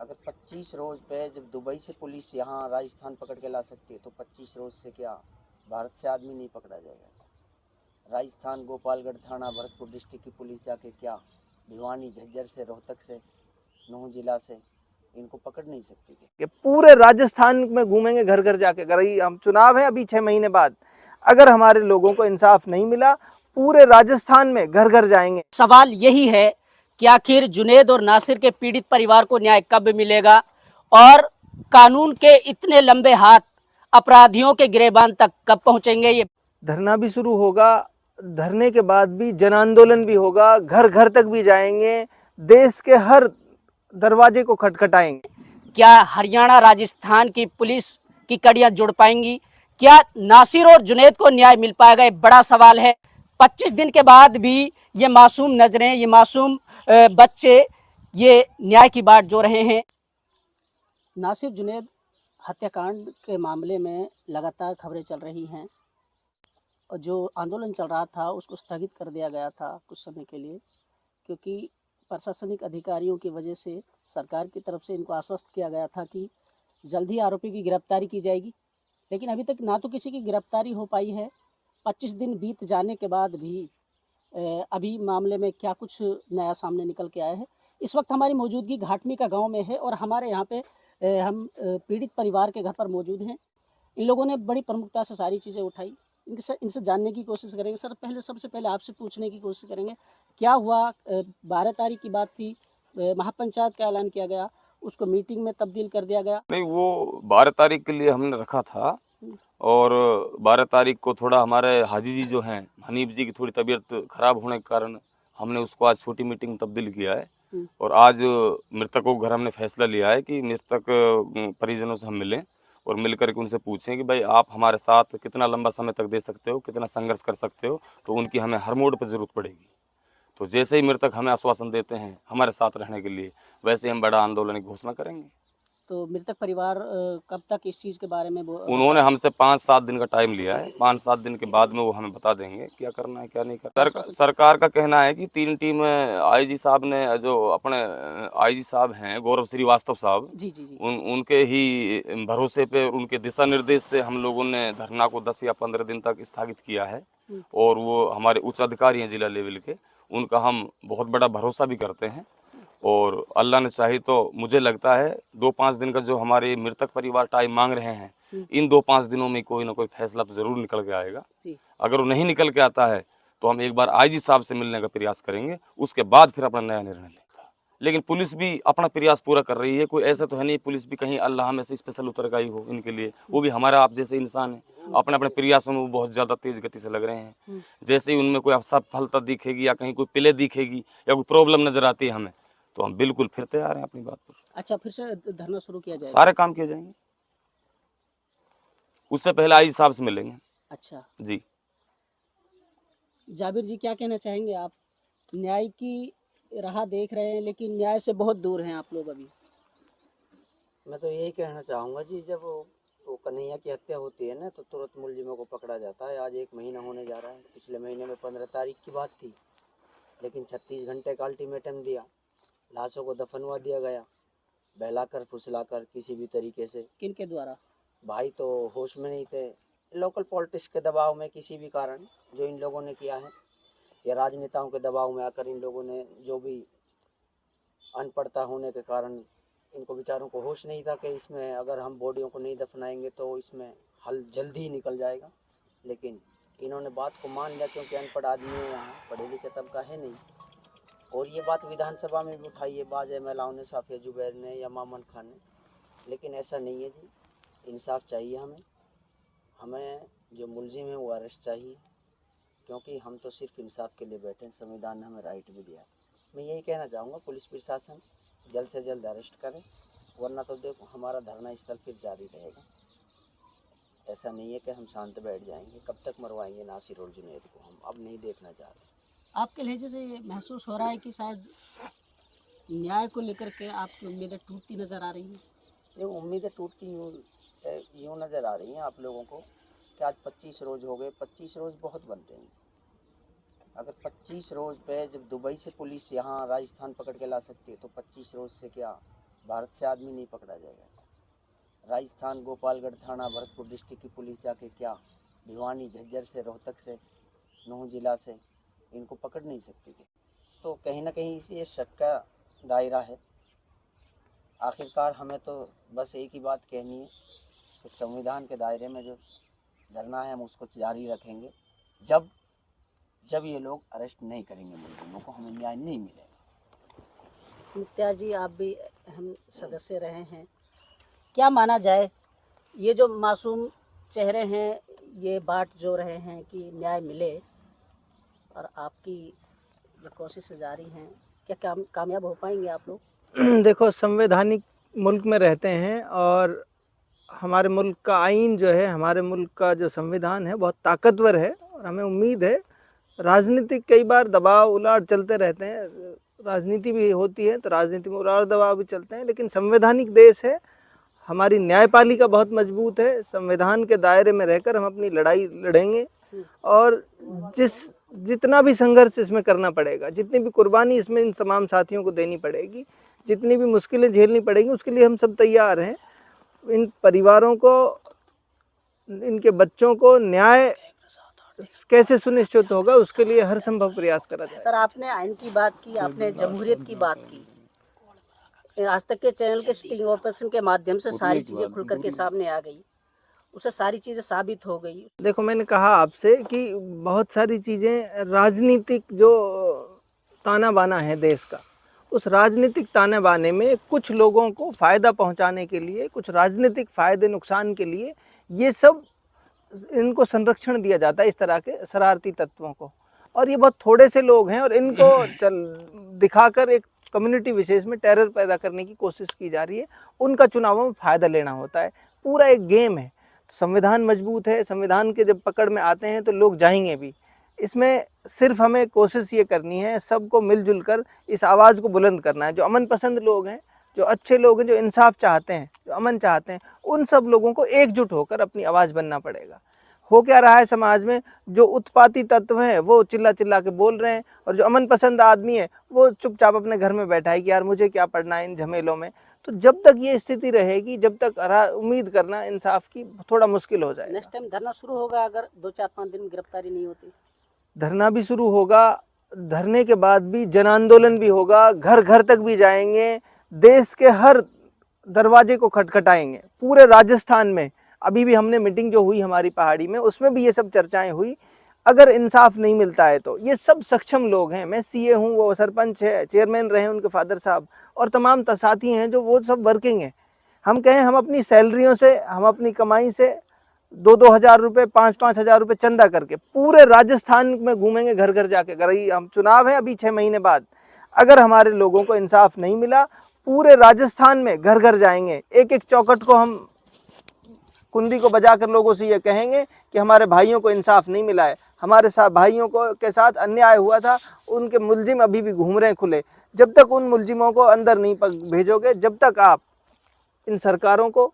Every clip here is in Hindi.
अगर 25 रोज़ पे जब दुबई से पुलिस यहाँ राजस्थान पकड़ के ला सकती है तो 25 रोज़ से क्या भारत से आदमी नहीं पकड़ा जाएगा। राजस्थान गोपालगढ़ थाना भरतपुर डिस्ट्रिक्ट की पुलिस जाके क्या भिवानी झज्जर से रोहतक से नूह जिला से इनको पकड़ नहीं सकती कि पूरे राजस्थान में घूमेंगे घर घर जाके। अगर हम चुनाव है अभी 6 महीने बाद, अगर हमारे लोगों को इंसाफ नहीं मिला पूरे राजस्थान में घर घर जाएंगे। सवाल यही है कि आखिर जुनैद और नासिर के पीड़ित परिवार को न्याय कब मिलेगा और कानून के इतने लंबे हाथ अपराधियों के गिरेबान तक कब पहुंचेंगे। ये धरना भी शुरू होगा, धरने के बाद भी जन आंदोलन भी होगा, घर घर तक भी जाएंगे, देश के हर दरवाजे को खटखटाएंगे। क्या हरियाणा राजस्थान की पुलिस की कड़ियां जुड़ पाएंगी? क्या नासिर और जुनैद को न्याय मिल पाएगा? ये बड़ा सवाल है। 25 दिन के बाद भी ये मासूम नजरें, ये मासूम बच्चे ये न्याय की बाट जो रहे हैं। नासिर जुनैद हत्याकांड के मामले में लगातार खबरें चल रही हैं और जो आंदोलन चल रहा था उसको स्थगित कर दिया गया था कुछ समय के लिए, क्योंकि प्रशासनिक अधिकारियों की वजह से सरकार की तरफ से इनको आश्वस्त किया गया था कि जल्द ही आरोपी की गिरफ्तारी की जाएगी। लेकिन अभी तक ना तो किसी की गिरफ्तारी हो पाई है। 25 दिन बीत जाने के बाद भी अभी मामले में क्या कुछ नया सामने निकल के आया है। इस वक्त हमारी मौजूदगी घाटमी का गांव में है और हमारे यहाँ पे हम पीड़ित परिवार के घर पर मौजूद हैं। इन लोगों ने बड़ी प्रमुखता से सारी चीज़ें उठाई। इनसे जानने की कोशिश करेंगे। सर, सबसे पहले आपसे पूछने की कोशिश करेंगे, क्या हुआ? 12 तारीख की बात थी, महापंचायत का ऐलान किया गया, उसको मीटिंग में तब्दील कर दिया गया। नहीं, वो 12 तारीख के लिए हमने रखा था और 12 तारीख को थोड़ा हमारे हाजी जी जो हैं, हनीफ जी की थोड़ी तबीयत खराब होने के कारण हमने उसको आज छोटी मीटिंग तब्दील किया है। और आज मृतकों को घर हमने फैसला लिया है कि मृतक परिजनों से हम मिलें और मिल करके उनसे पूछें कि भाई आप हमारे साथ कितना लंबा समय तक दे सकते हो, कितना संघर्ष कर सकते हो, तो उनकी हमें हर मोड़ पर ज़रूरत पड़ेगी। तो जैसे ही मृतक हमें आश्वासन देते हैं हमारे साथ रहने के लिए, वैसे ही हम बड़ा आंदोलन की घोषणा करेंगे। तो मृतक परिवार कब तक इस चीज़ के बारे में उन्होंने हमसे 5-7 दिन का टाइम लिया है। 5-7 दिन के बाद में वो हमें बता देंगे क्या करना है क्या नहीं करना। सरकार का कहना है कि 3 टीम आईजी साहब ने, जो अपने आईजी साहब हैं गौरव श्रीवास्तव साहब, जी जी जी उनके ही भरोसे पे, उनके दिशा निर्देश से हम लोगों ने धरना को 10 या 15 दिन तक स्थगित किया है। और वो हमारे उच्च अधिकारी हैं जिला लेवल के, उनका हम बहुत बड़ा भरोसा भी करते हैं। और अल्लाह ने चाही तो मुझे लगता है 2-5 दिन का जो हमारे मृतक परिवार टाइम मांग रहे हैं, इन 2-5 दिनों में कोई ना कोई फैसला तो ज़रूर निकल के आएगा। अगर वो नहीं निकल के आता है तो हम एक बार आईजी साहब से मिलने का प्रयास करेंगे, उसके बाद फिर अपना नया निर्णय लेंगे। लेकिन पुलिस भी अपना प्रयास पूरा कर रही है। कोई ऐसा तो है नहीं पुलिस भी कहीं अल्लाह में से स्पेशल उतर गई हो इनके लिए। वो भी हमारा आप जैसे इंसान है, अपने अपने प्रयासों में वो बहुत ज़्यादा तेज़ गति से लग रहे हैं। जैसे ही उनमें कोई असफलता दिखेगी या कहीं कोई प्ले दिखेगी या कोई प्रॉब्लम नज़र आती है हमें, तो हम बिल्कुल फिर तैयार हैं अपनी बात पर। अच्छा, फिर से धरना शुरू किया जाएगा? सारे काम किए जाएंगे। उससे पहले आईजी साहब से मिलेंगे। अच्छा जी। जाबिर जी, क्या कहना चाहेंगे आप? न्याय की राह देख रहे हैं लेकिन न्याय से बहुत दूर हैं आप लोग अभी। मैं तो यही कहना चाहूँगा जी, जब वो कन्हैया की हत्या होती है ना तो तुरंत मुलजिमों को पकड़ा जाता है। आज 1 महीना होने जा रहा है। पिछले महीने में 15 तारीख की बात थी, लेकिन 36 घंटे का अल्टीमेटम दिया, लाशों को दफनवा दिया गया, बहलाकर फुसलाकर किसी भी तरीके से। किनके द्वारा? भाई तो होश में नहीं थे, लोकल पॉलिटिक्स के दबाव में किसी भी कारण जो इन लोगों ने किया है, या राजनेताओं के दबाव में आकर इन लोगों ने, जो भी अनपढ़ता होने के कारण इनको बेचारों को होश नहीं था कि इसमें अगर हम बॉडियों को नहीं दफनाएंगे तो इसमें हल जल्दी ही निकल जाएगा। लेकिन इन्होंने बात को मान लिया, क्योंकि अनपढ़ आदमी है, यहाँ पढ़े लिखे तबका है नहीं। और ये बात विधानसभा में भी उठाई है बाज़ एमएलएओं ने, साफिया जुबैर ने या मामन खान ने। लेकिन ऐसा नहीं है जी, इंसाफ चाहिए हमें जो मुलजिम है वो अरेस्ट चाहिए, क्योंकि हम तो सिर्फ इंसाफ के लिए बैठे हैं। संविधान ने हमें राइट भी दिया है। मैं यही कहना चाहूँगा पुलिस प्रशासन जल्द से जल्द अरेस्ट करें, वरना तो देखो हमारा धरना स्थल फिर जारी रहेगा। ऐसा नहीं है कि हम शांत बैठ जाएंगे। कब तक मरवाएंगे नासिर और जुनैद को, हम अब नहीं देखना चाहते। आपके लहजे से ये महसूस हो रहा है कि शायद न्याय को लेकर के आपकी उम्मीदें टूटती नज़र आ रही हैं? ये उम्मीदें टूटती यूँ नज़र आ रही हैं आप लोगों को कि आज 25 रोज़ हो गए। 25 रोज़ बहुत बनते हैं। अगर 25 रोज़ पे जब दुबई से पुलिस यहाँ राजस्थान पकड़ के ला सकती है तो 25 रोज़ से क्या भारत से आदमी नहीं पकड़ा जाएगा। राजस्थान गोपालगढ़ थाना भरतपुर डिस्ट्रिक्ट की पुलिस जाके क्या भिवानी झज्जर से रोहतक से नूंह जिला से इनको पकड़ नहीं सकती थी। तो कहीं ना कहीं ये शक का दायरा है। आखिरकार हमें तो बस एक ही बात कहनी है कि संविधान के दायरे में जो धरना है हम उसको जारी रखेंगे जब ये लोग अरेस्ट नहीं करेंगे मुलजिमों को, हमें न्याय नहीं मिलेगा। मुख्तार जी, आप भी अहम सदस्य रहे हैं, क्या माना जाए ये जो मासूम चेहरे हैं ये बाट जो रहे हैं कि न्याय मिले, और आपकी जो कोशिश जारी हैं, क्या कामयाब हो पाएंगे आप लोग? देखो, संवैधानिक मुल्क में रहते हैं और हमारे मुल्क का आइन जो है, हमारे मुल्क का जो संविधान है बहुत ताकतवर है और हमें उम्मीद है। राजनीतिक कई बार दबाव उलाट चलते रहते हैं, राजनीति भी होती है तो राजनीति में उलाट दबाव भी चलते हैं, लेकिन संवैधानिक देश है, हमारी न्यायपालिका बहुत मजबूत है। संविधान के दायरे में रहकर हम अपनी लड़ाई लड़ेंगे और जितना भी संघर्ष इसमें करना पड़ेगा, जितनी भी कुर्बानी इसमें इन तमाम साथियों को देनी पड़ेगी, जितनी भी मुश्किलें झेलनी पड़ेगी, उसके लिए हम सब तैयार हैं। इन परिवारों को, इनके बच्चों को न्याय कैसे सुनिश्चित होगा उसके लिए हर संभव प्रयास करा जाए। सर, आपने आइन की बात की, आपने जमहूरियत की बात की। आज तक के चैनल के स्टिंग ऑपरेशन के माध्यम से सारी चीज़ें खुल करके सामने आ गई, उससे सारी चीज़ें साबित हो गई। देखो, मैंने कहा आपसे कि बहुत सारी चीज़ें राजनीतिक जो ताना बाना है देश का, उस राजनीतिक ताने बाने में कुछ लोगों को फ़ायदा पहुंचाने के लिए, कुछ राजनीतिक फ़ायदे नुकसान के लिए ये सब इनको संरक्षण दिया जाता है, इस तरह के शरारती तत्वों को। और ये बहुत थोड़े से लोग हैं और इनको दिखाकर एक कम्युनिटी विशेष में टेरर पैदा करने की कोशिश की जा रही है। उनका चुनावों में फ़ायदा लेना होता है, पूरा एक गेम है। संविधान मजबूत है, संविधान के जब पकड़ में आते हैं तो लोग जाएंगे भी। इसमें सिर्फ हमें कोशिश ये करनी है, सबको मिलजुल कर इस आवाज़ को बुलंद करना है। जो अमन पसंद लोग हैं, जो अच्छे लोग हैं, जो इंसाफ चाहते हैं, जो अमन चाहते हैं, उन सब लोगों को एकजुट होकर अपनी आवाज़ बनना पड़ेगा। हो क्या रहा है समाज में, जो उत्पाती तत्व हैं वो चिल्ला चिल्ला के बोल रहे हैं और जो अमन पसंद आदमी है वो चुपचाप अपने घर में बैठा है कि यार मुझे क्या पढ़ना है इन झमेलों में। तो जब तक ये स्थिति रहेगी, जब तक उम्मीद करना इंसाफ की थोड़ा मुश्किल हो जाएगा। नेक्स्ट टाइम धरना शुरू होगा अगर 2-4-5 दिन में गिरफ्तारी नहीं होती। धरना भी शुरू होगा, धरने के बाद भी जन आंदोलन भी होगा, घर घर तक भी जाएंगे, देश के हर दरवाजे को खटखटाएंगे। पूरे राजस्थान में अभी भी हमने मीटिंग जो हुई हमारी पहाड़ी में, उसमें भी ये सब चर्चाएं हुई। अगर इंसाफ नहीं मिलता है तो ये सब सक्षम लोग हैं, मैं सीए हूँ, वो सरपंच है, चेयरमैन रहे उनके फादर साहब, और तमाम साथी हैं जो वो सब वर्किंग हैं। हम कहें हम अपनी सैलरियों से, हम अपनी कमाई से 2-2 हज़ार रुपये, 5-5 हज़ार रुपये चंदा करके पूरे राजस्थान में घूमेंगे घर घर जाके। अगर हम चुनाव है अभी 6 महीने बाद, अगर हमारे लोगों को इंसाफ नहीं मिला, पूरे राजस्थान में घर घर जाएंगे, एक एक चौखट को हम कुंडी को बजाकर लोगों से ये कहेंगे कि हमारे भाइयों को इंसाफ नहीं मिला है, हमारे साथ भाइयों को के साथ अन्याय हुआ था, उनके मुलजिम अभी भी घूम रहे हैं खुले। जब तक उन मुलजिमों को अंदर नहीं भेजोगे, जब तक आप इन सरकारों को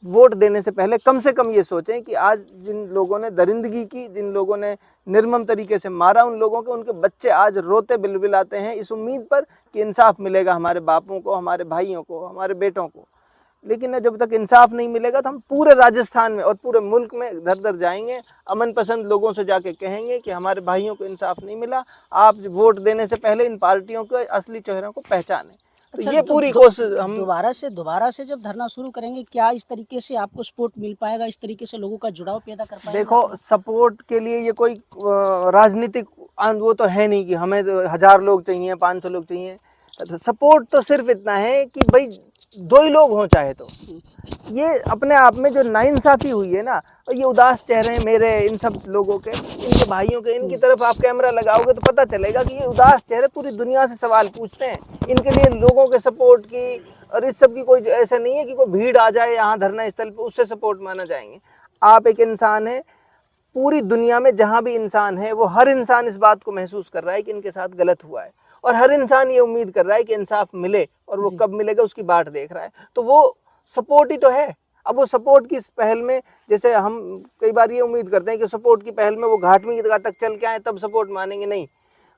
वोट देने से पहले कम से कम ये सोचें कि आज जिन लोगों ने दरिंदगी की, जिन लोगों ने निर्मम तरीके से मारा उन लोगों के, उनके बच्चे आज रोते बिलबिलाते हैं इस उम्मीद पर कि इंसाफ मिलेगा हमारे बापों को, हमारे भाइयों को, हमारे बेटों को। लेकिन जब तक इंसाफ नहीं मिलेगा तो हम पूरे राजस्थान में और पूरे मुल्क में दर दर जाएंगे, अमन पसंद लोगों से जाके कहेंगे कि हमारे भाइयों को इंसाफ नहीं मिला, आप वोट देने से पहले इन पार्टियों के असली चेहरों को पहचानें। तो ये पूरी कोशिश हम दोबारा से जब धरना शुरू करेंगे, क्या इस तरीके से आपको सपोर्ट मिल पाएगा, इस तरीके से लोगों का जुड़ाव पैदा कर पाएगा? देखो, सपोर्ट के लिए ये कोई राजनीतिक वो तो है नहीं कि हमें 1000 लोग चाहिए, 500 लोग चाहिए। सपोर्ट तो सिर्फ इतना है कि भाई 2 ही लोग हों चाहे तो। ये अपने आप में जो नाइंसाफ़ी हुई है ना, और ये उदास चेहरे मेरे इन सब लोगों के, इनके भाइयों के, इनकी तरफ आप कैमरा लगाओगे तो पता चलेगा कि ये उदास चेहरे पूरी दुनिया से सवाल पूछते हैं। इनके लिए लोगों के सपोर्ट की और इस सब की कोई ऐसा नहीं है कि कोई भीड़ आ जाए यहाँ धरना स्थल पर उससे सपोर्ट माना जाएंगे। आप एक इंसान है, पूरी दुनिया में जहाँ भी इंसान है वो हर इंसान इस बात को महसूस कर रहा है कि इनके साथ गलत हुआ है, और हर इंसान ये उम्मीद कर रहा है कि इंसाफ मिले, और वो कब मिलेगा उसकी बाट देख रहा है। तो वो सपोर्ट ही तो है। अब वो सपोर्ट की इस पहल में, जैसे हम कई बार ये उम्मीद करते हैं कि सपोर्ट की पहल में वो घाट में तक चल के आए तब सपोर्ट मानेंगे, नहीं।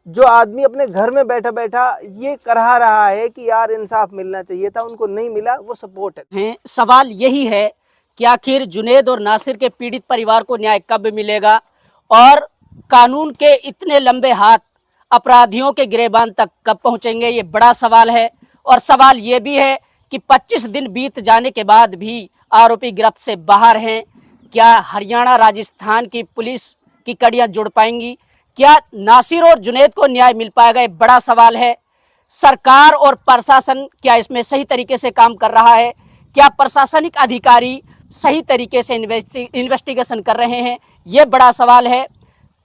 जो आदमी अपने घर में बैठा बैठा ये करा रहा है कि यार इंसाफ मिलना चाहिए था, उनको नहीं मिला, वो सपोर्ट है। हैं। सवाल यही है कि आखिर जुनैद और नासिर के पीड़ित परिवार को न्याय कब मिलेगा और कानून के इतने लंबे हाथ अपराधियों के गिरेबान तक कब पहुंचेंगे, ये बड़ा सवाल है। और सवाल ये भी है कि 25 दिन बीत जाने के बाद भी आरोपी गिरफ्त से बाहर हैं। क्या हरियाणा राजस्थान की पुलिस की कड़ियां जुड़ पाएंगी? क्या नासिर और जुनैद को न्याय मिल पाएगा? ये बड़ा सवाल है। सरकार और प्रशासन क्या इसमें सही तरीके से काम कर रहा है? क्या प्रशासनिक अधिकारी सही तरीके से इन्वेस्टिगेशन कर रहे हैं? ये बड़ा सवाल है।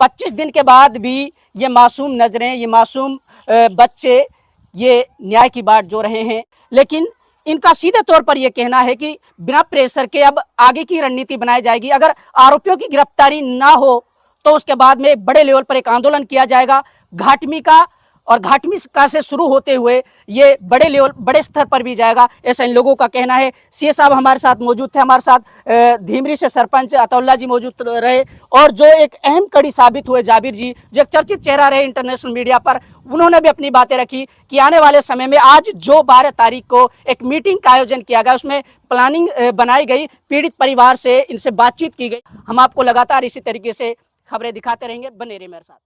25 दिन के बाद भी ये मासूम नजरें, ये मासूम बच्चे ये न्याय की बाट जो रहे हैं, लेकिन इनका सीधे तौर पर यह कहना है कि बिना प्रेशर के अब आगे की रणनीति बनाई जाएगी। अगर आरोपियों की गिरफ्तारी ना हो तो उसके बाद में बड़े लेवल पर एक आंदोलन किया जाएगा घाटमी का, और घाटमी का से शुरू होते हुए ये बड़े लेवल, बड़े स्तर पर भी जाएगा, ऐसा इन लोगों का कहना है। सीए साहब हमारे साथ मौजूद थे, हमारे साथ धीमरी से सरपंच अतौल्ला जी मौजूद रहे, और जो एक अहम कड़ी साबित हुए जाबिर जी, जो एक चर्चित चेहरा रहे इंटरनेशनल मीडिया पर, उन्होंने भी अपनी बातें रखी कि आने वाले समय में आज जो 12 तारीख को एक मीटिंग का आयोजन किया गया, उसमें प्लानिंग बनाई गई, पीड़ित परिवार से इनसे बातचीत की गई। हम आपको लगातार इसी तरीके से खबरें दिखाते रहेंगे, बने रहिए मेरे साथ।